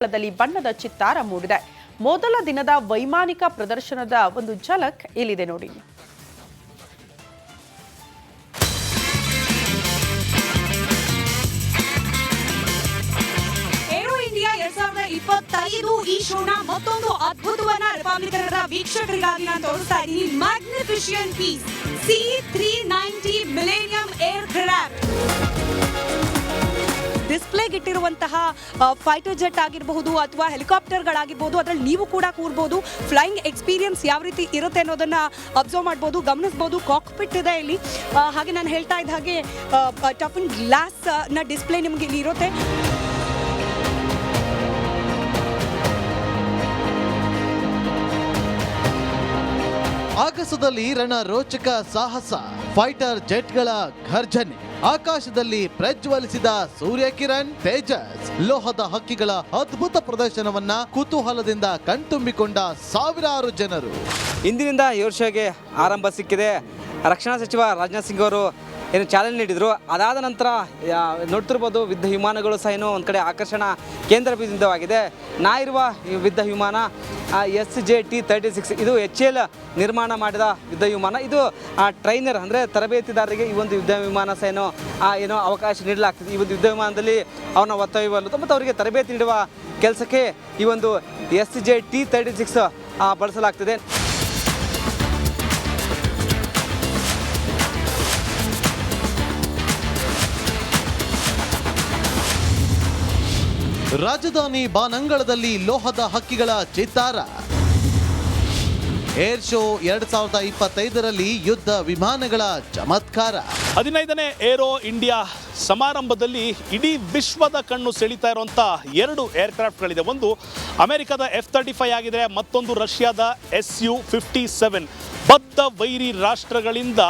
ಬಣ್ಣದ ಚಿತ್ತಾರ ಮೂಡಿದೆ. ಮೊದಲ ದಿನದ ವೈಮಾನಿಕ ಪ್ರದರ್ಶನದ ಒಂದು ಝಲಕ್ ಇಲ್ಲಿದೆ ನೋಡಿ. ಏರೋ ಇಂಡಿಯಾ 2025 ಈ ಶೋನ ಮತ್ತೊಂದು ಅದ್ಭುತವನ್ನ ರಿಪಬ್ಲಿಕನ್ನರ ವೀಕ್ಷಕರಿಗಾಗಿ ನಾನು ತೋರಿಸ್ತಾ ಇದ್ದೀನಿ. Magnificent piece C390 millennium aircraft. ಡಿಸ್ಪ್ಲೇಗಿಟ್ಟಿರುವಂತಹ ಫೈಟರ್ ಜೆಟ್ ಆಗಿರಬಹುದು ಅಥವಾ ಹೆಲಿಕಾಪ್ಟರ್ಗಳಾಗಿರ್ಬೋದು, ಅದರಲ್ಲಿ ನೀವು ಕೂಡ ಕೂರ್ಬೋದು. ಫ್ಲೈಯಿಂಗ್ ಎಕ್ಸ್ಪೀರಿಯನ್ಸ್ ಯಾವ ರೀತಿ ಇರುತ್ತೆ ಅನ್ನೋದನ್ನು ಅಬ್ಸರ್ವ್ ಮಾಡ್ಬೋದು, ಗಮನಿಸ್ಬೋದು. ಕಾಕ್ಪಿಟ್ ಇದೆ ಇಲ್ಲಿ. ಹಾಗೆ ನಾನು ಹೇಳ್ತಾ ಇದ್ದ ಹಾಗೆ ಟಫ್ ಅಂಡ್ ಗ್ಲಾಸ್ನ ಡಿಸ್ಪ್ಲೇ ನಿಮಗೆ ಇಲ್ಲಿ ಇರುತ್ತೆ. ಆಗಸದಲ್ಲಿ ರಣರೋಚಕ ಸಾಹಸ, ಫೈಟರ್ ಜೆಟ್ಗಳ ಘರ್ಜನೆ, ಆಕಾಶದಲ್ಲಿ ಪ್ರಜ್ವಲಿಸಿದ ಸೂರ್ಯಕಿರಣ್, ತೇಜಸ್, ಲೋಹದ ಹಕ್ಕಿಗಳ ಅದ್ಭುತ ಪ್ರದರ್ಶನವನ್ನ ಕುತೂಹಲದಿಂದ ಕಣ್ತುಂಬಿಕೊಂಡ ಸಾವಿರಾರು ಜನರು. ಇಂದಿನಿಂದ ಏರ್ ಶೋಗೆ ಆರಂಭ ಸಿಕ್ಕಿದೆ. ರಕ್ಷಣಾ ಸಚಿವ ರಾಜನಾಥ್ ಸಿಂಗ್ ಅವರು ಏನು ಚಾಲನೆ ನೀಡಿದರು. ಅದಾದ ನಂತರ ನೋಡ್ತಿರ್ಬೋದು, ಯುದ್ಧ ವಿಮಾನಗಳು ಸಹ ಏನೋ ಒಂದು ಕಡೆ ಆಕರ್ಷಣಾ ಕೇಂದ್ರ ಬಿಂದುವಾಗಿದೆ. ನಾ ಇರುವ ಯುದ್ಧ ವಿಮಾನ SJT-36. ಇದು HAL ನಿರ್ಮಾಣ ಮಾಡಿದ ಯುದ್ಧ ವಿಮಾನ. ಇದು ಟ್ರೈನರ್ ಅಂದರೆ ತರಬೇತಿದಾರರಿಗೆ ಈ ಒಂದು ಯುದ್ಧ ವಿಮಾನ ಸಹ ಏನೋ ಅವಕಾಶ ನೀಡಲಾಗ್ತದೆ. ಈ ಒಂದು ಯುದ್ಧ ವಿಮಾನದಲ್ಲಿ ಅವನ ಒತ್ತೊಯ್ಯುವಲು ಮತ್ತು ಅವರಿಗೆ ತರಬೇತಿ ನೀಡುವ ಕೆಲಸಕ್ಕೆ ಈ ಒಂದು SJT-36 ಬಳಸಲಾಗ್ತದೆ. ರಾಜಧಾನಿ ಬಾನಂಗಳದಲ್ಲಿ ಲೋಹದ ಹಕ್ಕಿಗಳ ಚಿತ್ತಾರ. ಏರ್ ಶೋ 2025ರಲ್ಲಿ ಯುದ್ಧ ವಿಮಾನಗಳ ಚಮತ್ಕಾರ. 15ನೇ ಏರೋ ಇಂಡಿಯಾ ಸಮಾರಂಭದಲ್ಲಿ ಇಡೀ ವಿಶ್ವದ ಕಣ್ಣು ಸೆಳೀತಾ ಇರುವಂಥ 2 ಏರ್ಕ್ರಾಫ್ಟ್ಗಳಿದೆ. ಒಂದು ಅಮೆರಿಕದ F-35 ಆಗಿದೆ, ಮತ್ತೊಂದು ರಷ್ಯಾದ Su-57. ಬದ್ಧ ವೈರಿ ರಾಷ್ಟ್ರಗಳಿಂದ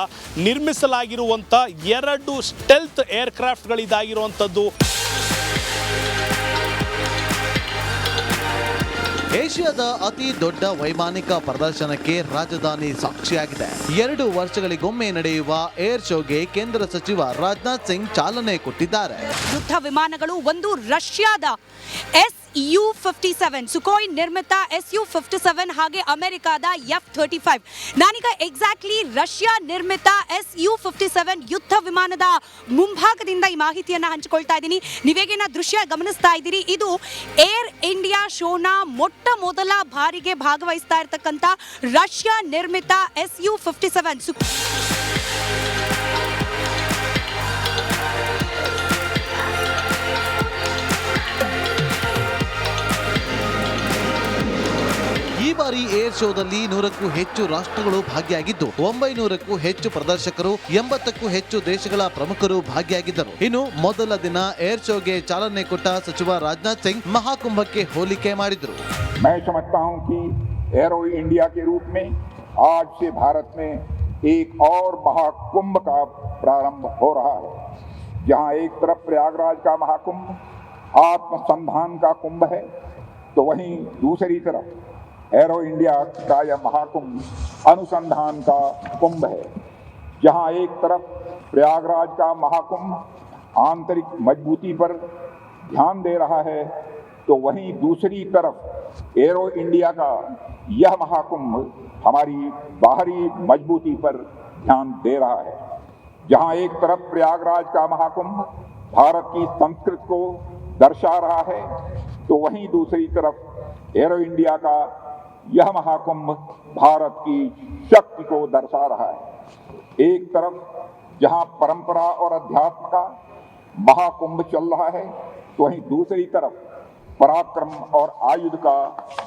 ನಿರ್ಮಿಸಲಾಗಿರುವಂಥ 2 ಸ್ಟೆಲ್ತ್ ಏರ್ಕ್ರಾಫ್ಟ್ಗಳಿದಾಗಿರುವಂಥದ್ದು. ಏಷ್ಯಾದ ಅತಿ ದೊಡ್ಡ ವೈಮಾನಿಕ ಪ್ರದರ್ಶನಕ್ಕೆ ರಾಜಧಾನಿ ಸಾಕ್ಷಿಯಾಗಿದೆ. 2 ವರ್ಷಗಳಿಗೊಮ್ಮೆ ನಡೆಯುವ ಏರ್ ಶೋಗೆ ಕೇಂದ್ರ ಸಚಿವ ರಾಜನಾಥ್ ಸಿಂಗ್ ಚಾಲನೆ ಕೊಟ್ಟಿದ್ದಾರೆ. ಯುದ್ಧ ವಿಮಾನಗಳು, ಒಂದು ರಷ್ಯಾದ Su-57, ಸುಖೋಯ್ ನಿರ್ಮಿತ Su-57, ಹಾಗೆ ಅಮೆರಿಕಾದ F-35. ನಾನೀಗ ಎಕ್ಸಾಕ್ಟ್ಲಿ ರಷ್ಯಾ ನಿರ್ಮಿತ Su-57 ಯುದ್ಧ ವಿಮಾನದ ಮುಂಭಾಗದಿಂದ ಈ ಮಾಹಿತಿಯನ್ನು ಹಂಚಿಕೊಳ್ತಾ ಇದ್ದೀನಿ. ನೀವೇಗೇನ ದೃಶ್ಯ ಗಮನಿಸ್ತಾ ಇದ್ದೀರಿ, ಇದು ಏರ್ ಇಂಡಿಯಾ ಶೋನ ಮೊಟ್ಟ ಮೊದಲ ಬಾರಿಗೆ ಭಾಗವಹಿಸ್ತಾ ಇರತಕ್ಕಂಥ ರಷ್ಯಾ ನಿರ್ಮಿತ Su-57. ಈ ಬಾರಿ ಏರ್ ಶೋದಲ್ಲಿ 100ಕ್ಕೂ ಹೆಚ್ಚು ರಾಷ್ಟ್ರಗಳು ಭಾಗಿಯಾಗಿದ್ದು, 900ಕ್ಕೂ ಹೆಚ್ಚು ಪ್ರದರ್ಶಕರು, 80ಕ್ಕೂ ಹೆಚ್ಚು ದೇಶಗಳ ಪ್ರಮುಖರು ಭಾಗಿಯಾಗಿದ್ದರು. ಇನ್ನು ಮೊದಲ ದಿನ ಏರ್ ಶೋಗೆ ಚಾಲನೆ ಕೊಟ್ಟ ಸಚಿವ ರಾಜನಾಥ್ ಸಿಂಗ್ ಮಹಾಕುಂಭಕ್ಕೆ ಹೋಲಿಕೆ ಮಾಡಿದರು. मैं समझता हूं कि एरो इंडिया के रूप में आज से भारत में एक और महाकुंभ का प्रारंभ हो रहा है, जहां एक तरफ प्रयागराज का महाकुंभ आत्मसंधान का कुंभ है, तो वहीं दूसरी तरफ एरो इंडिया का यह महाकुंभ अनुसंधान का कुंभ है. जहां एक तरफ प्रयागराज का महाकुंभ आंतरिक मजबूती पर ध्यान दे रहा है, तो वहीं दूसरी तरफ एरो इंडिया का यह महाकुंभ हमारी बाहरी मजबूती पर ध्यान दे रहा है. जहां एक तरफ प्रयागराज का महाकुंभ भारत की संस्कृति को दर्शा रहा है, तो वहीं दूसरी तरफ एरो इंडिया का यह महाकुंभ भारत की शक्ति को दर्शा रहा है. एक तरफ जहां परंपरा और अध्यात्म का महाकुंभ चल रहा है, तो वहीं दूसरी तरफ पराक्रम और आयुध का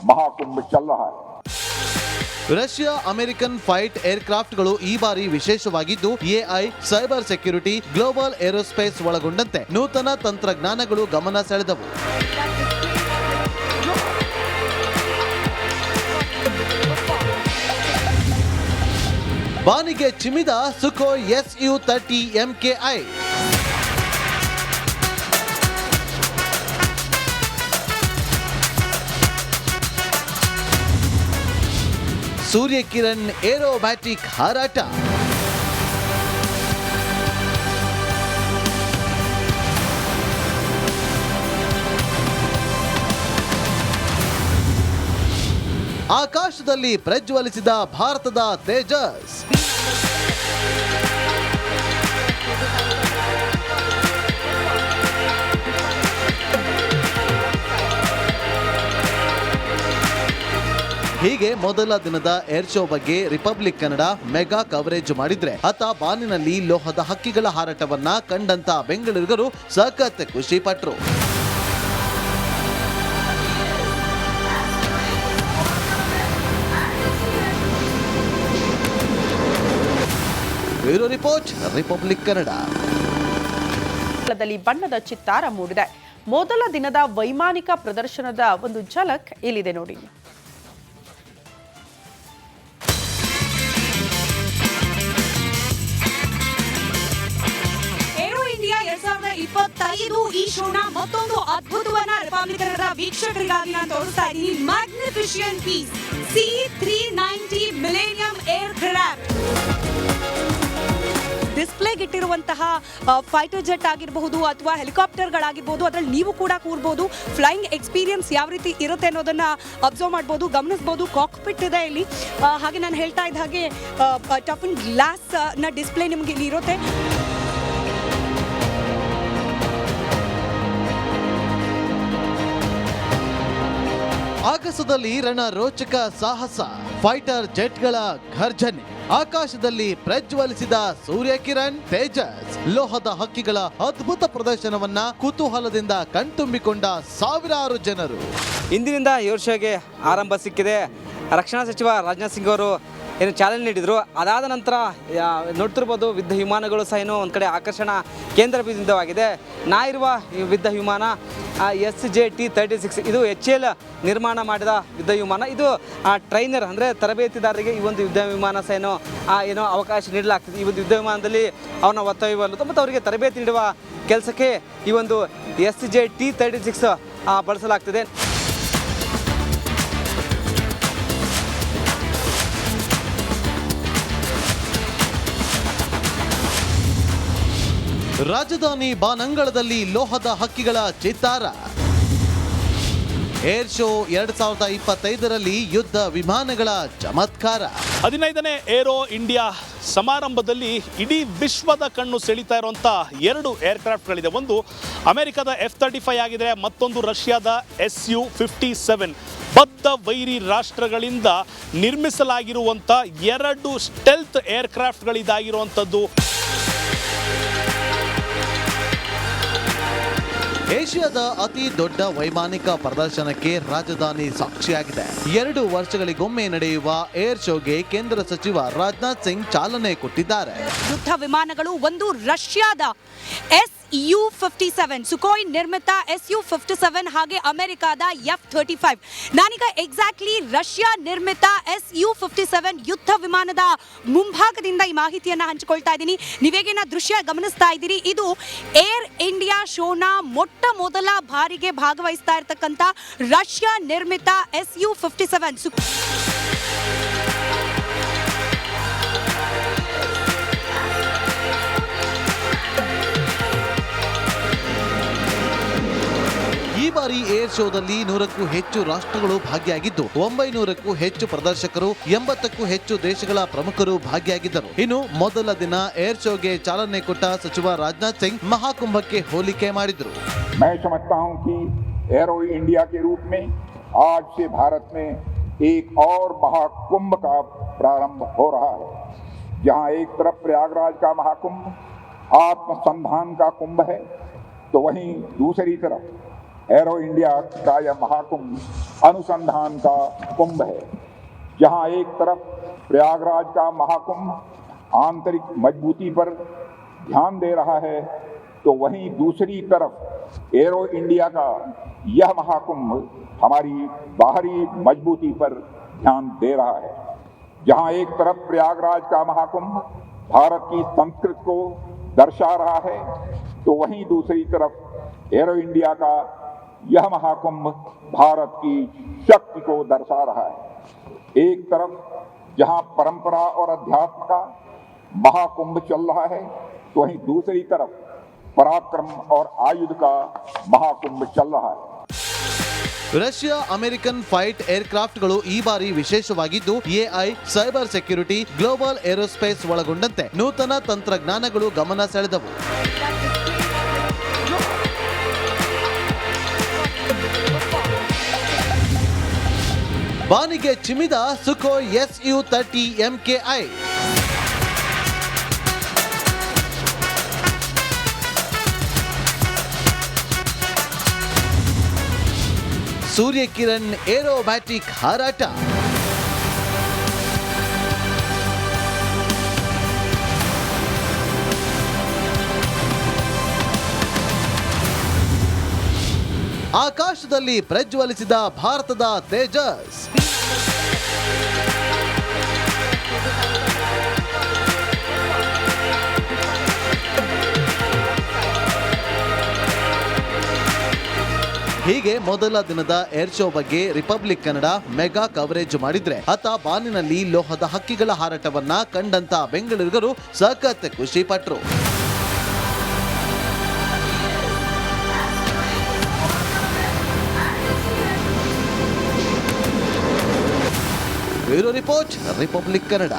महाकुंभ चल रहा है. ರಷ್ಯಾ ಅಮೆರಿಕನ್ ಫೈಟ್ ಏರ್ಕ್ರಾಫ್ಟ್ಗಳು ಈ ಬಾರಿ ವಿಶೇಷವಾಗಿದ್ದು, AI, cyber security, global aerospace ಒಳಗೊಂಡಂತೆ ನೂತನ ತಂತ್ರಜ್ಞಾನಗಳು ಗಮನ ಸೆಳೆದವು. ಬಾನಿಗೆ ಚಿಮ್ಮಿದ Sukhoi Su-30 MKI. Suryakiran aerobatic ಹಾರಾಟ. ಆಕಾಶದಲ್ಲಿ ಪ್ರಜ್ವಲಿಸಿದ ಭಾರತದ ತೇಜಸ್. ಹೀಗೆ ಮೊದಲ ದಿನದ ಏರ್ ಶೋ ಬಗ್ಗೆ ರಿಪಬ್ಲಿಕ್ ಕನ್ನಡ ಮೆಗಾ ಕವರೇಜ್ ಮಾಡಿದ್ರೆ ಆತ ಬಾನಿನಲ್ಲಿ ಲೋಹದ ಹಕ್ಕಿಗಳ ಹಾರಾಟವನ್ನ ಕಂಡಂತ ಬೆಂಗಳೂರಿಗರು ಸಖತ್ ಖುಷಿ ಪಟ್ರು. Bureau report, Republic Kannada. ಬಣ್ಣದ ಚಿತ್ತಾರ ಮೂಡಿದೆ. ಮೊದಲ ದಿನದ ವೈಮಾನಿಕ ಪ್ರದರ್ಶನದ ಒಂದು ಝಲಕ್ ಇಲ್ಲಿದೆ ನೋಡಿ. ಏರೋ ಇಂಡಿಯಾ 2025 ಈ ಶೋನ ಮತ್ತೊಂದು ಅದ್ಭುತವನ್ನ ರಿಪಬ್ಲಿಕ್ ಕನ್ನಡ ವೀಕ್ಷಕರಿಗಾಗಿ ನಾನು ತೋರಿಸ್ತಾ ಇದ್ದೀನಿ. Magnificent piece C390 millennium aircraft. ಡಿಸ್ಪ್ಲೇಗೆ ಇಟ್ಟಿರುವಂತಹ ಫೈಟರ್ ಜೆಟ್ ಆಗಿರಬಹುದು ಅಥವಾ ಹೆಲಿಕಾಪ್ಟರ್ಗಳಾಗಿರ್ಬೋದು, ಅದರಲ್ಲಿ ನೀವು ಕೂಡ ಕೂರ್ಬೋದು. ಫ್ಲೈಯಿಂಗ್ ಎಕ್ಸ್ಪೀರಿಯನ್ಸ್ ಯಾವ ರೀತಿ ಇರುತ್ತೆ ಅನ್ನೋದನ್ನ ಅಬ್ಸರ್ವ್ ಮಾಡ್ಬೋದು, ಗಮನಿಸ್ಬೋದು. ಕಾಕ್ಪಿಟ್ ಇದೆ ಇಲ್ಲಿ. ಹಾಗೆ ನಾನು ಹೇಳ್ತಾ ಇದ್ದ ಹಾಗೆ ಟಫ್ ಅಂಡ್ ಗ್ಲಾಸ್ ನ ಡಿಸ್ಪ್ಲೇ ನಿಮ್ಗೆ ಇಲ್ಲಿ ಇರುತ್ತೆ. ಆಗಸದಲ್ಲಿ ರಣರೋಚಕ ಸಾಹಸ, ಫೈಟರ್ ಜೆಟ್ಗಳ ಘರ್ಜನೆ, ಆಕಾಶದಲ್ಲಿ ಪ್ರಜ್ವಲಿಸಿದ ಸೂರ್ಯ ಕಿರಣ್ ತೇಜಸ್, ಲೋಹದ ಹಕ್ಕಿಗಳ ಅದ್ಭುತ ಪ್ರದರ್ಶನವನ್ನ ಕುತೂಹಲದಿಂದ ಕಣ್ತುಂಬಿಕೊಂಡ ಸಾವಿರಾರು ಜನರು. ಇಂದಿನಿಂದ ಏರ್ ಶೋಗೆ ಆರಂಭ ಸಿಕ್ಕಿದೆ. ರಕ್ಷಣಾ ಸಚಿವ ರಾಜನಾಥ್ ಸಿಂಗ್ ಅವರು ಏನು ಚಾಲನೆ ನೀಡಿದರು. ಅದಾದ ನಂತರ ನೋಡ್ತಿರ್ಬೋದು ಯುದ್ಧ ವಿಮಾನಗಳು ಸಹ ಏನು ಒಂದು ಕಡೆ ಆಕರ್ಷಣಾ ಕೇಂದ್ರ ಬಿಂದುವಾಗಿದೆ. ನಾ ಇರುವ ಯುದ್ಧ ವಿಮಾನ SJT-36. ಇದು HAL ನಿರ್ಮಾಣ ಮಾಡಿದ ಯುದ್ಧ ವಿಮಾನ. ಇದು ಟ್ರೈನರ್ ಅಂದರೆ ತರಬೇತಿದಾರರಿಗೆ ಈ ಒಂದು ಯುದ್ಧ ವಿಮಾನ ಸಹ ಏನೋ ಅವಕಾಶ ನೀಡಲಾಗ್ತದೆ. ಈ ಒಂದು ಯುದ್ಧ ವಿಮಾನದಲ್ಲಿ ಅವನ ಒತ್ತೊಯ್ಯಲು ಮತ್ತು ಅವರಿಗೆ ತರಬೇತಿ ನೀಡುವ ಕೆಲಸಕ್ಕೆ ಈ ಒಂದು SJT-36 ಬಳಸಲಾಗ್ತದೆ. ರಾಜಧಾನಿ ಬಾನಂಗಳದಲ್ಲಿ ಲೋಹದ ಹಕ್ಕಿಗಳ ಚಿತ್ತಾರ. ಏರ್ ಶೋ 2025ರಲ್ಲಿ ಯುದ್ಧ ವಿಮಾನಗಳ ಚಮತ್ಕಾರ. 15ನೇ ಏರೋ ಇಂಡಿಯಾ ಸಮಾರಂಭದಲ್ಲಿ ಇಡೀ ವಿಶ್ವದ ಕಣ್ಣು ಸೆಳೀತಾ ಇರುವಂಥ 2 ಏರ್ಕ್ರಾಫ್ಟ್ಗಳಿದೆ. ಒಂದು ಅಮೆರಿಕದ F-35 ಆಗಿದ್ರೆ, ಮತ್ತೊಂದು ರಷ್ಯಾದ Su-57. ಬದ್ಧ ವೈರಿ ರಾಷ್ಟ್ರಗಳಿಂದ ನಿರ್ಮಿಸಲಾಗಿರುವಂಥ 2 ಸ್ಟೆಲ್ತ್ ಏರ್ಕ್ರಾಫ್ಟ್ಗಳಿದಾಗಿರುವಂಥದ್ದು. ಏಷ್ಯಾದ ಅತಿ ದೊಡ್ಡ ವೈಮಾನಿಕ ಪ್ರದರ್ಶನಕ್ಕೆ ರಾಜಧಾನಿ ಸಾಕ್ಷಿಯಾಗಿದೆ. 2 ವರ್ಷಗಳಿಗೊಮ್ಮೆ ನಡೆಯುವ ಏರ್ ಶೋಗೆ ಕೇಂದ್ರ ಸಚಿವ ರಾಜನಾಥ್ ಸಿಂಗ್ ಚಾಲನೆ ಕೊಟ್ಟಿದ್ದಾರೆ. ಯುದ್ಧ ವಿಮಾನಗಳು, ಒಂದು ರಷ್ಯಾದ Su-57 ಸುಕೋಯ್ ನಿರ್ಮಿತ Su-57 ಹಾಗೆ ಅಮೆರಿಕಾದ F-35. ನಾನೀಗ ಎಕ್ಸಾಕ್ಟ್ಲಿ ರಷ್ಯಾ ನಿರ್ಮಿತ Su-57 ಯುದ್ಧ ವಿಮಾನದ ಮುಂಭಾಗದಿಂದ ಈ ಮಾಹಿತಿಯನ್ನು ಹಂಚಿಕೊಳ್ತಾ ಇದ್ದೀನಿ. ನೀವೇಗೇನ ದೃಶ್ಯ ಗಮನಿಸ್ತಾ ಇದ್ದೀರಿ, ಇದು ಏರ್ ಇಂಡಿಯಾ ಶೋನ ಮೊಟ್ಟ ಮೊದಲ ಬಾರಿಗೆ ಭಾಗವಹಿಸ್ತಾ ಇರತಕ್ಕಂಥ ರಷ್ಯಾ ನಿರ್ಮಿತ Su-57. ಈ ಬಾರಿ ಏರ್ ಶೋದಲ್ಲಿ 100ಕ್ಕೂ ಹೆಚ್ಚು ರಾಷ್ಟ್ರಗಳು ಭಾಗಿಯಾಗಿದ್ದು 900ಕ್ಕೂ ಹೆಚ್ಚು ಪ್ರದರ್ಶಕರು, 80ಕ್ಕೂ ಹೆಚ್ಚು ದೇಶಗಳ ಪ್ರಮುಖರು ಭಾಗಿಯಾಗಿದ್ದರು. ಇನ್ನು ಮೊದಲ ದಿನ ಏರ್ ಶೋಗೆ ಚಾಲನೆ ಕೊಟ್ಟ ಸಚಿವ ರಾಜನಾಥ್ ಸಿಂಗ್ ಮಹಾಕುಂಭಕ್ಕೆ ಹೋಲಿಕೆ ಮಾಡಿದರು. मैं समझता हूं कि एरो इंडिया के रूप में आज से भारत में एक और महाकुंभ का प्रारंभ हो रहा है, जहां एक तरफ प्रयागराज का महाकुंभ आत्मसंधान का कुंभ है, तो वहीं दूसरी तरफ एरो इंडिया का यह महाकुंभ अनुसंधान का कुंभ है. जहां एक तरफ प्रयागराज का महाकुंभ आंतरिक मजबूती पर ध्यान दे रहा है, तो वहीं दूसरी तरफ एरो इंडिया का यह महाकुंभ हमारी बाहरी मजबूती पर ध्यान दे रहा है. जहां एक तरफ प्रयागराज का महाकुंभ भारत की संस्कृति को दर्शा रहा है, तो वहीं दूसरी तरफ एरो इंडिया का यह महाकुंभ भारत की शक्ति को दर्शा रहा है. एक तरफ जहां परंपरा और अध्यात्म का महाकुंभ चल रहा है, तो वहीं दूसरी तरफ पराक्रम और आयुध का महाकुंभ चल रहा है. ರಷ್ಯಾ ಅಮೆರಿಕನ್ ಫೈಟ್ ಏರ್ಕ್ರಾಫ್ಟ್ಗಳು ಈ ಬಾರಿ ವಿಶೇಷವಾಗಿದ್ದು AI, cyber security, global aerospace ಒಳಗೊಂಡಂತೆ ನೂತನ ತಂತ್ರಜ್ಞಾನಗಳು ಗಮನ ಸೆಳೆದವು. ಬಾನಿಗೆ ಚಿಮ್ಮಿದ Sukhoi Su-30 MKI. Suryakiran aerobatic ಹಾರಾಟ. ಆಕಾಶದಲ್ಲಿ ಪ್ರಜ್ವಲಿಸಿದ ಭಾರತದ ತೇಜಸ್. ಹೀಗೆ ಮೊದಲ ದಿನದ ಏರ್ ಶೋ ಬಗ್ಗೆ ರಿಪಬ್ಲಿಕ್ ಕನ್ನಡ ಮೆಗಾ ಕವರೇಜ್ ಮಾಡಿದ್ರೆ ಆತ ಬಾನಿನಲ್ಲಿ ಲೋಹದ ಹಕ್ಕಿಗಳ ಹಾರಾಟವನ್ನ ಕಂಡಂತ ಬೆಂಗಳೂರಿಗರು ಸಖತ್ ಖುಷಿ ಪಟ್ರು. Bureau report, Republic Kannada.